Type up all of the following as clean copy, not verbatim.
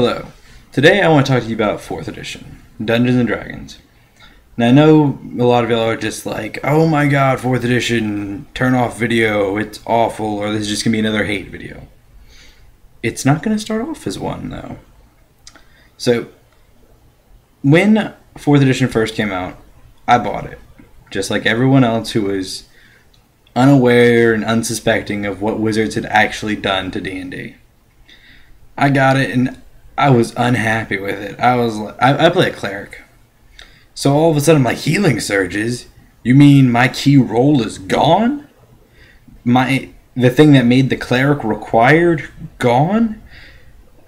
Hello. Today I want to talk to you about 4th edition, Dungeons & Dragons. Now I know a lot of y'all are just like, oh my god, 4th edition, turn off video, it's awful, or this is just going to be another hate video. It's not going to start off as one, though. So, when 4th edition first came out, I bought it. Just like everyone else who was unaware and unsuspecting of what Wizards had actually done to D&D. I got it, and I was unhappy with it. I play a cleric. So all of a sudden my healing surges. You mean my key role is gone? The thing that made the cleric required gone?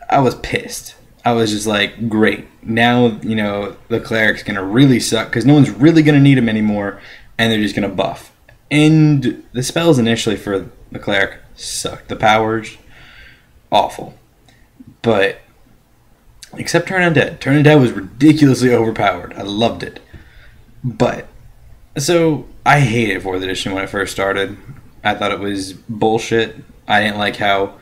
I was pissed. I was just like, great. Now, the cleric's going to really suck because no one's really going to need him anymore and they're just going to buff. And the spells initially for the cleric sucked. The powers, awful. But except Turn Undead. Turn Undead was ridiculously overpowered. I loved it. But, so, I hated 4th edition when it first started. I thought it was bullshit. I didn't like how,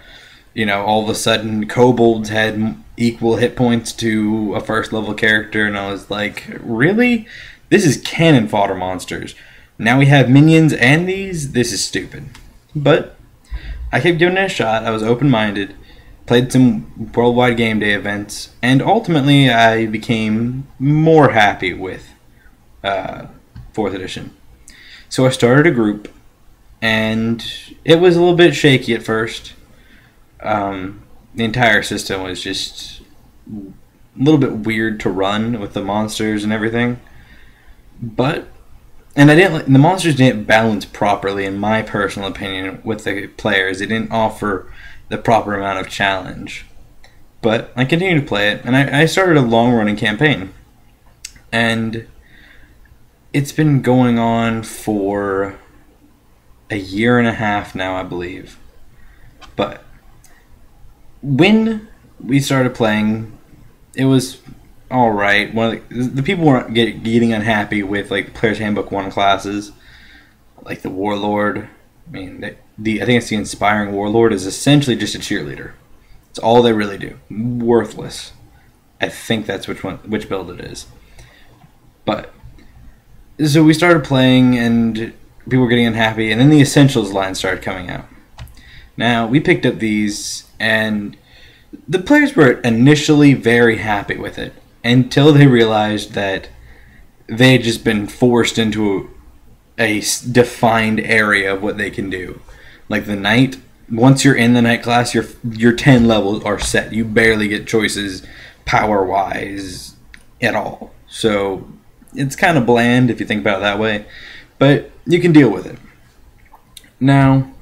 all of a sudden kobolds had equal hit points to a first level character. And I was like, really? This is cannon fodder monsters. Now we have minions and these? This is stupid. But, I kept giving it a shot. I was open-minded. Played some worldwide game day events, and ultimately I became more happy with 4th edition. So I started a group, and it was a little bit shaky at first. The entire system was just a little bit weird to run with the monsters and everything. The monsters didn't balance properly, in my personal opinion, with the players. They didn't offer the proper amount of challenge. But I continued to play it, and I started a long-running campaign. And it's been going on for a year and a half now, I believe. But when we started playing, it was alright. The people weren't getting unhappy with like Player's Handbook 1 classes, like the Warlord. I mean, I think it's the Inspiring Warlord is essentially just a cheerleader. It's all they really do. Worthless. I think that's which build it is. But so we started playing, and people were getting unhappy, and then the Essentials line started coming out. Now we picked up these, and the players were initially very happy with it until they realized that they had just been forced into a defined area of what they can do. Like the knight, once you're in the knight class, your 10 levels are set. You barely get choices power-wise at all. So it's kind of bland if you think about it that way, but you can deal with it. Now,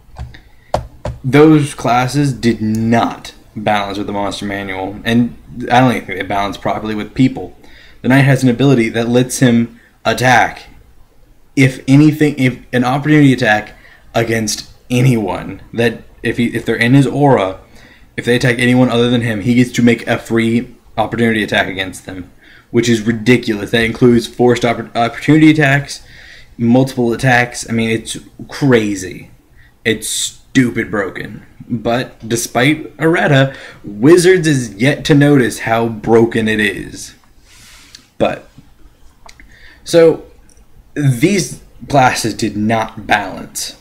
those classes did not balance with the monster manual, and I don't even think they balance properly with people. The knight has an ability that lets him attack if an opportunity attack against anyone, that if they're in his aura, if they attack anyone other than him, he gets to make a free opportunity attack against them, which is ridiculous. That includes forced opportunity attacks, multiple attacks. I mean, it's crazy. It's stupid broken. But despite errata, Wizards is yet to notice how broken it is. But so these classes did not balance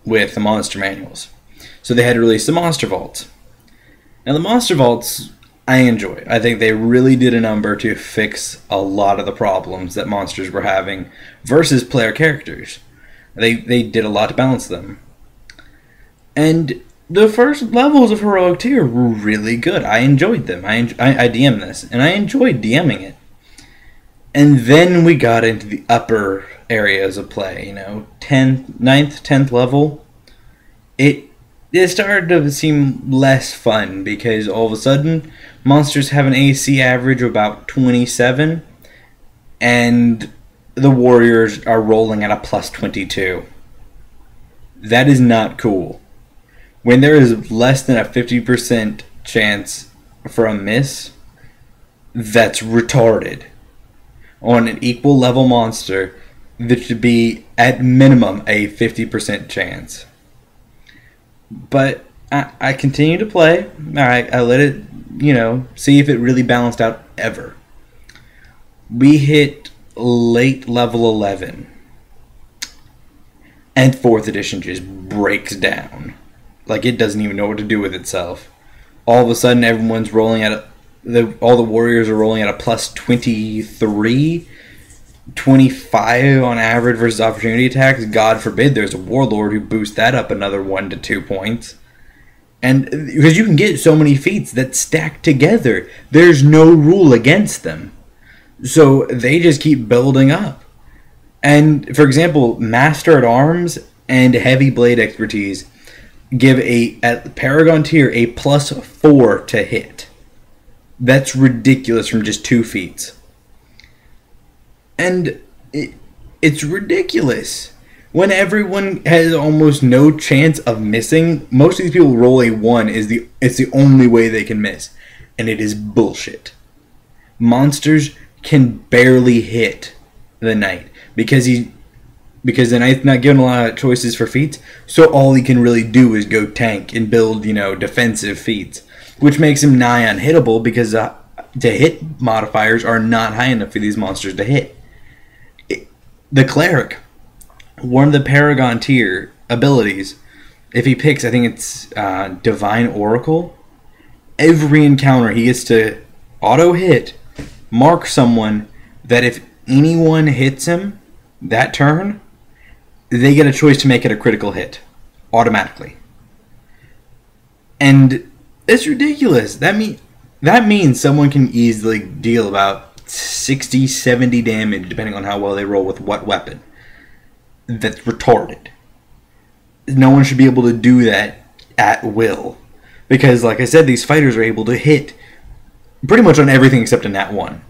with the monster manuals. So they had to release the Monster Vaults. Now the Monster Vaults, I enjoy. I think they really did a number to fix a lot of the problems that monsters were having versus player characters. They did a lot to balance them. And the first levels of Heroic Tier were really good. I enjoyed them. I DM'd this, and I enjoyed DMing it. And then we got into the upper areas of play, 9th, 10th level. It started to seem less fun because all of a sudden monsters have an AC average of about 27 and the warriors are rolling at a plus 22. That is not cool. When there is less than a 50% chance for a miss, that's retarded. On an equal level monster, there should be at minimum a 50% chance. But I continue to play. I let it see if it really balanced out ever. We hit late level 11, and 4th edition just breaks down. Like, it doesn't even know what to do with itself. All of a sudden, everyone's rolling at all the warriors are rolling at a plus 23, 25 on average versus opportunity attacks. God forbid there's a warlord who boosts that up another 1 to 2 points. And because you can get so many feats that stack together, there's no rule against them. So they just keep building up. And for example, Master at Arms and Heavy Blade Expertise give at Paragon tier a plus 4 to hit. That's ridiculous from just 2 feats. And it's ridiculous. When everyone has almost no chance of missing, most of these people roll a 1 it's the only way they can miss. And it is bullshit. Monsters can barely hit the knight because the knight's not given a lot of choices for feats, so all he can really do is go tank and build, defensive feats, which makes him nigh unhittable because to hit modifiers are not high enough for these monsters to hit. The cleric, one of the Paragon tier abilities, if he picks, I think it's Divine Oracle, every encounter he gets to auto hit, mark someone that if anyone hits him that turn, they get a choice to make it a critical hit automatically. And it's ridiculous. That means someone can easily deal about 60, 70 damage depending on how well they roll with what weapon. That's retarded. No one should be able to do that at will. Because, like I said, these fighters are able to hit pretty much on everything except a nat 1.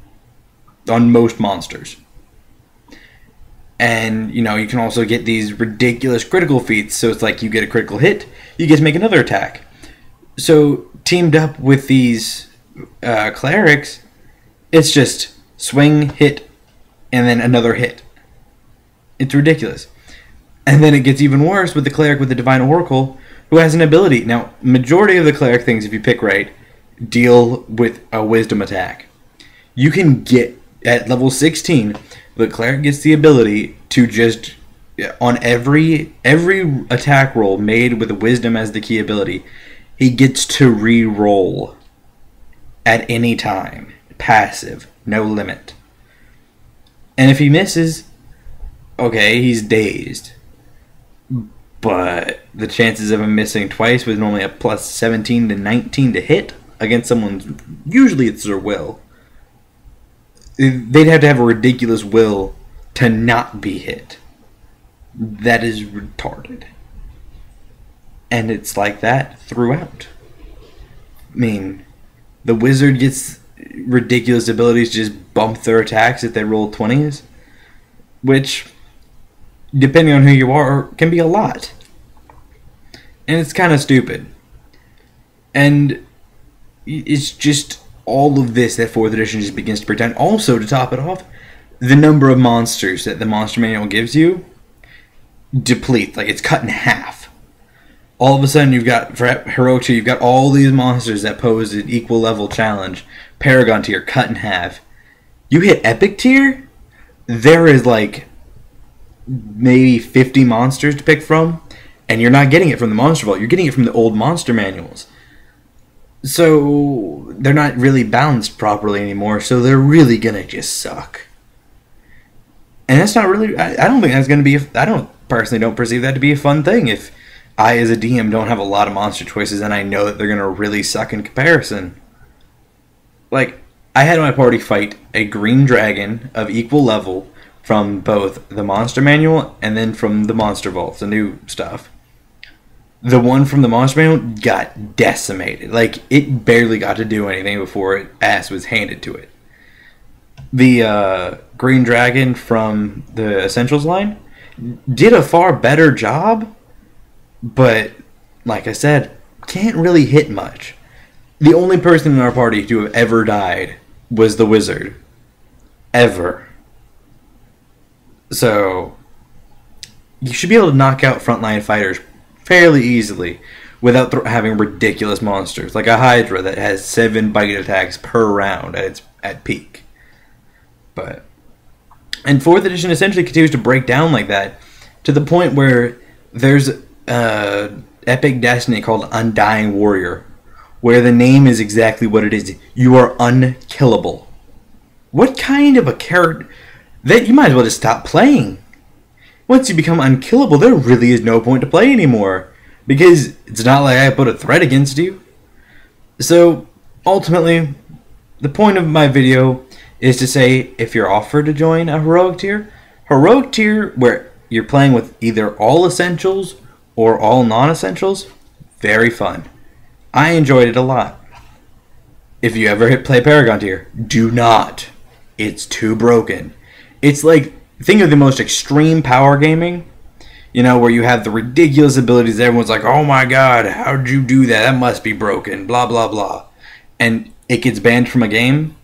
On most monsters. And, you can also get these ridiculous critical feats. So it's like you get a critical hit, you get to make another attack. So, teamed up with these clerics, it's just swing, hit, and then another hit. It's ridiculous. And then it gets even worse with the cleric with the Divine Oracle, who has an ability. Now, majority of the cleric things, if you pick right, deal with a wisdom attack. You can get, at level 16, the cleric gets the ability to just, on every attack roll made with wisdom as the key ability, he gets to re-roll at any time. Passive. No limit. And if he misses, okay, he's dazed. But the chances of him missing twice with normally a plus 17 to 19 to hit against someone's, usually it's their will. They'd have to have a ridiculous will to not be hit. That is retarded. And it's like that throughout. I mean, the wizard gets ridiculous abilities to just bump their attacks if they roll 20s, which, depending on who you are, can be a lot. And it's kind of stupid. And it's just all of this that 4th edition just begins to break down. Also, to top it off, the number of monsters that the monster manual gives you deplete. Like, it's cut in half. All of a sudden, you've got, for Heroic tier, you've got all these monsters that pose an equal level challenge. Paragon tier, cut in half. You hit Epic tier, there is like maybe 50 monsters to pick from, and you're not getting it from the Monster Vault. You're getting it from the old monster manuals. So they're not really balanced properly anymore, so they're really gonna just suck. And that's not really, I don't think that's gonna be, I personally don't perceive that to be a fun thing if I as a DM don't have a lot of monster choices and I know that they're gonna really suck in comparison. Like, I had my party fight a green dragon of equal level from both the monster manual and then from the Monster Vault, the new stuff. The one from the monster manual got decimated. Like, it barely got to do anything before its ass was handed to it. The green dragon from the Essentials line did a far better job, but, like I said, can't really hit much. The only person in our party to have ever died was the wizard. Ever. So, you should be able to knock out frontline fighters fairly easily without having ridiculous monsters like a Hydra that has 7 bite attacks per round at peak. And 4th edition essentially continues to break down like that to the point where there's epic destiny called Undying Warrior, where the name is exactly what it is. You are unkillable. What kind of a character? That you might as well just stop playing. Once you become unkillable, there really is no point to play anymore, because it's not like I put a threat against you. So ultimately, the point of my video is to say, if you're offered to join a heroic tier where you're playing with either all essentials or all non-essentials, very fun. I enjoyed it a lot. If you ever play Paragon tier, do not. It's too broken. It's like, think of the most extreme power gaming, where you have the ridiculous abilities. Everyone's like, oh my god, how'd you do that? That must be broken, blah, blah, blah. And it gets banned from a game.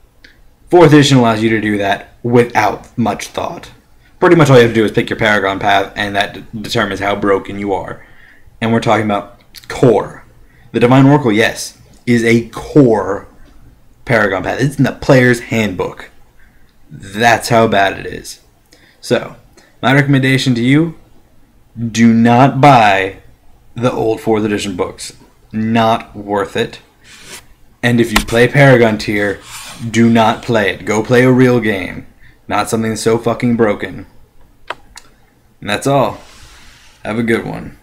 4th edition allows you to do that without much thought. Pretty much all you have to do is pick your Paragon path, and that determines how broken you are. And we're talking about core. The Divine Oracle, yes, is a core Paragon path. It's in the player's handbook. That's how bad it is. So, my recommendation to you, do not buy the old 4th edition books. Not worth it. And if you play Paragon tier, do not play it. Go play a real game. Not something so fucking broken. And that's all. Have a good one.